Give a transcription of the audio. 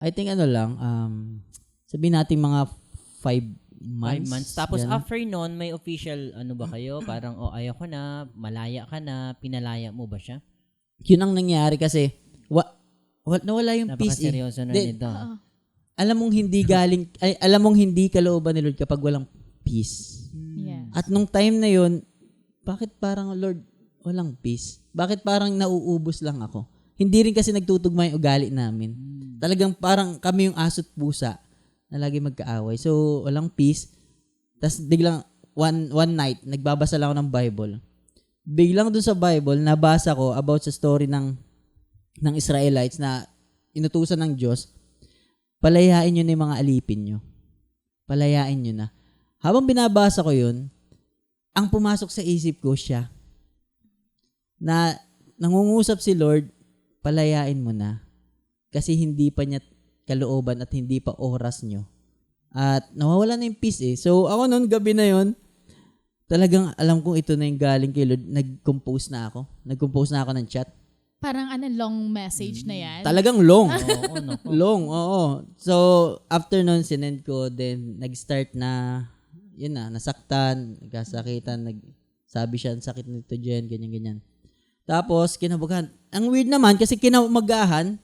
I think ano lang, sabihin natin mga 5 months. 5 months. Tapos ganun. after nun, may official ano ba kayo? Parang, ayaw ko na, malaya ka na, pinalaya mo ba siya? Yun ang nangyari kasi, nawala yung peace eh. Napakaseryoso na Di- nito. Alam mong hindi alam mong hindi kalooban ni Lord kapag walang peace. Yes. At nung time na yun, bakit parang, Lord, walang peace? Bakit parang nauubos lang ako? Hindi rin kasi nagtutugma yung ugali namin. Talagang parang kami yung aso't pusa na lagi magkaaway. So, walang peace. Tapos biglang, one night, nagbabasa lang ako ng Bible. Biglang dun sa Bible, nabasa ko about sa story ng Israelites na inutusan ng Diyos, palayain nyo na yung mga alipin nyo. Palayain nyo na. Habang binabasa ko yun, ang pumasok sa isip ko siya na nangungusap si Lord, palayain mo na. Kasi hindi pa niya kalooban at hindi pa oras nyo. At nawawala na yung peace eh. So ako noon, gabi na yun, talagang alam kong ito na yung galing kay Lord. Nag-compose na ako ng chat. Parang long message na yan. Talagang long. Oo, no. Long, oo. So, after nun, sinend ko, then nag-start na, yun na, nasaktan, nagkasakitan, sabi siya, ang sakit nito dyan, ganyan-ganyan. Tapos, kinabukahan. Ang weird naman, kasi kinamagahan,